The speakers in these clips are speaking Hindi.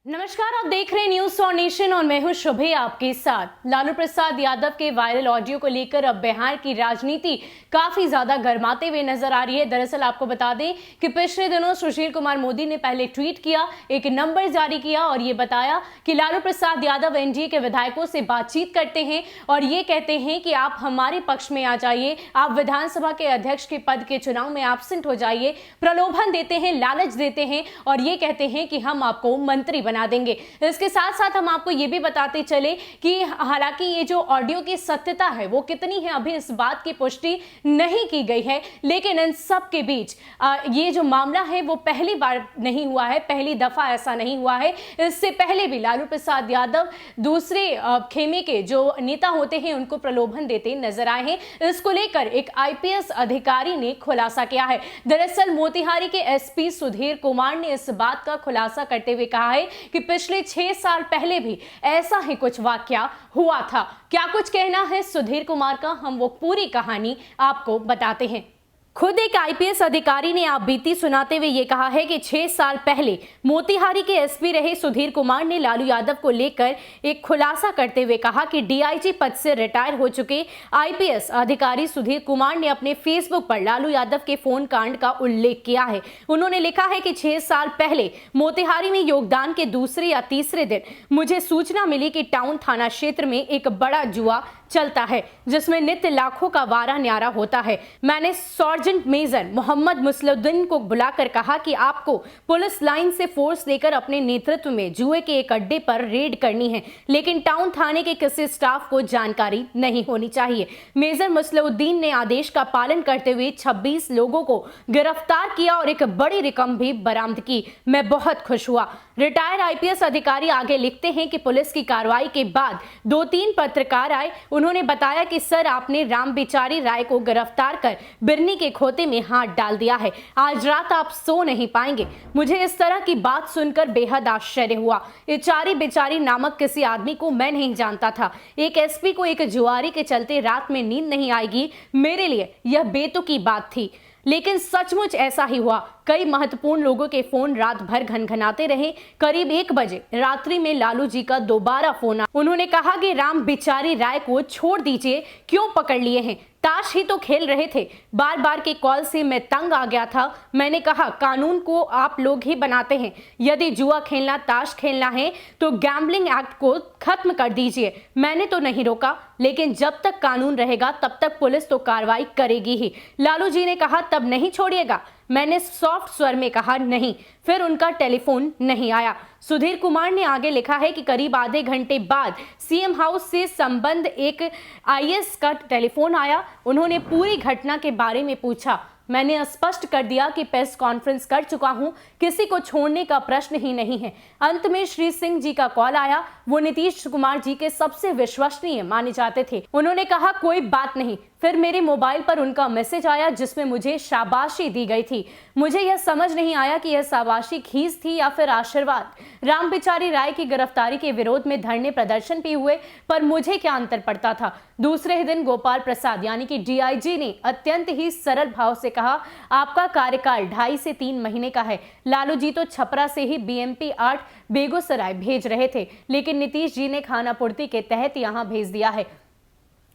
नमस्कार, आप देख रहे हैं न्यूज फॉर नेशन और मैं हूं शुभे आपके साथ। लालू प्रसाद यादव के वायरल ऑडियो को लेकर अब बिहार की राजनीति काफी ज्यादा गर्माते हुए नजर आ रही है। दरअसल आपको बता दें कि पिछले दिनों सुशील कुमार मोदी ने पहले ट्वीट किया, एक नंबर जारी किया और ये बताया कि लालू प्रसाद यादव एनडीए के विधायकों से बातचीत करते हैं और ये कहते हैं कि आप हमारे पक्ष में आ जाइए, आप विधानसभा के अध्यक्ष के पद के चुनाव में एब्सेंट हो जाइए। प्रलोभन देते हैं, लालच देते हैं और ये कहते हैं कि हम आपको मंत्री बना देंगे। इसके साथ साथ हम आपको ये भी बताते चले कि हालांकि ये जो ऑडियो की सत्यता है वो कितनी है अभी इस बात की पुष्टि नहीं की गई है, लेकिन इन सब के बीच ये जो मामला है वो पहली बार नहीं हुआ है, पहली दफा ऐसा नहीं हुआ है। इससे पहले भी लालू प्रसाद यादव दूसरे खेमे के जो नेता होते हैं उनको प्रलोभन देते नजर आए हैं। इसको लेकर एक आईपीएस अधिकारी ने खुलासा किया है। दरअसल मोतिहारी के एसपी सुधीर कुमार ने इस बात का खुलासा करते हुए कहा है कि पिछले 6 साल पहले भी ऐसा ही कुछ वाकया हुआ था। क्या कुछ कहना है सुधीर कुमार का, हम वो पूरी कहानी आपको बताते हैं। खुद एक आईपीएस अधिकारी ने आप बीती सुनाते हुए ये कहा है कि 6 साल पहले मोतिहारी के एसपी रहे सुधीर कुमार ने लालू यादव को लेकर एक खुलासा करते हुए कहा कि डीआईजी पद से रिटायर हो चुके आईपीएस अधिकारी सुधीर कुमार ने अपने फेसबुक पर लालू यादव के फोन कांड का उल्लेख किया है। उन्होंने लिखा है कि 6 साल पहले मोतिहारी में योगदान के दूसरे या तीसरे दिन मुझे सूचना मिली कि टाउन थाना क्षेत्र में एक बड़ा जुआ चलता है जिसमें नित्य लाखों का वारा न्यारा होता है। मैंने सर्जेंट मेजर मोहम्मद मुसलुद्दीन को बुलाकर कहा कि आपको पुलिस लाइन से फोर्स देकर अपने नेतृत्व में जुए के एक अड्डे पर रेड करनी है, लेकिन टाउन थाने के किसी स्टाफ को जानकारी नहीं होनी चाहिए। मेजर मुसलुद्दीन ने आदेश का पालन करते हुए 26 लोगों को गिरफ्तार किया और एक बड़ी रकम भी बरामद की। मैं बहुत खुश हुआ। रिटायर आईपीएस अधिकारी आगे लिखते हैं कि पुलिस की कार्रवाई के बाद 2-3 पत्रकार आए। उन्होंने बताया कि सर, आपने राम बिचारी राय को गिरफ्तार कर बिरनी के खोते में हाथ डाल दिया है, आज रात आप सो नहीं पाएंगे। मुझे इस तरह की बात सुनकर बेहद आश्चर्य हुआ। इचारी बिचारी नामक किसी आदमी को मैं नहीं जानता था। एक एसपी को एक जुआरी के चलते रात में नींद नहीं आएगी, मेरे लिए यह बेतुकी बात थी, लेकिन सचमुच ऐसा ही हुआ। कई महत्वपूर्ण लोगों के फोन रात भर घनघनाते रहे। करीब 1 बजे रात्रि में लालू जी का दोबारा फोन आया। उन्होंने कहा कि राम बिचारी राय को छोड़ दीजिए, क्यों पकड़ लिए हैं, ताश ही तो खेल रहे थे। बार बार के कॉल से मैं तंग आ गया था। मैंने कहा कानून को आप लोग ही बनाते हैं, यदि जुआ खेलना, ताश खेलना है तो गैम्बलिंग एक्ट को खत्म कर दीजिए। मैंने तो नहीं रोका, लेकिन जब तक कानून रहेगा तब तक पुलिस तो कार्रवाई करेगी ही। लालू जी ने कहा तब नहीं छोड़िएगा। मैंने सॉफ्ट स्वर में कहा नहीं। फिर उनका टेलीफोन नहीं आया। सुधीर कुमार ने आगे लिखा है कि करीब आधे घंटे बाद सीएम हाउस से संबंध एक आईएएस का टेलीफोन आया। उन्होंने पूरी घटना के बारे में पूछा। मैंने स्पष्ट कर दिया कि प्रेस कॉन्फ्रेंस कर चुका हूं, किसी को छोड़ने का प्रश्न ही नहीं है। अंत में श्री सिंह जी का कॉल आया। वो नीतीश कुमार जी के सबसे विश्वसनीय माने जाते थे। उन्होंने कहा कोई बात नहीं। फिर मेरे मोबाइल पर उनका मैसेज आया जिसमें मुझे शाबाशी दी गई थी। मुझे यह समझ नहीं आया कि यह शाबाशी खींच थी या फिर आशीर्वाद। राम बिचारी राय की गिरफ्तारी के विरोध में धरने प्रदर्शन भी हुए, पर मुझे क्या अंतर पड़ता था। दूसरे ही दिन गोपाल प्रसाद यानी कि डीआईजी ने अत्यंत ही सरल भाव से कहा, आपका कार्यकाल 2.5 से 3 महीने का है। लालू जी तो छपरा से ही बीएमपी 8 बेगूसराय भेज रहे थे, लेकिन नीतीश जी ने खानापूर्ति के तहत यहां भेज दिया है।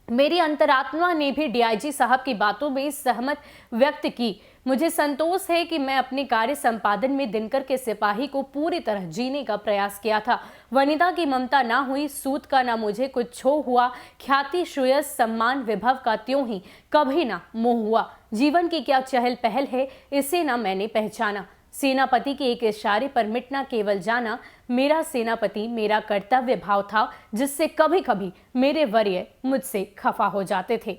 मेरी अंतरात्मा ने भी डीआईजी साहब की बातों में सहमत व्यक्त की। मुझे संतोष है कि मैं अपने कार्य संपादन में दिनकर के सिपाही को पूरी तरह जीने का प्रयास किया था। वनिता की ममता ना हुई, सूत का ना मुझे कुछ छो हुआ, ख्याति श्रेयस सम्मान विभव का त्यों ही कभी ना मोह हुआ। जीवन की क्या चहल पहल है, इसे ना मैंने पहचाना। सेनापति के एक इशारे पर मिटना केवल जाना, मेरा सेनापति मेरा कर्तव्य भाव था, जिससे कभी कभी मेरे वरीय मुझसे खफा हो जाते थे।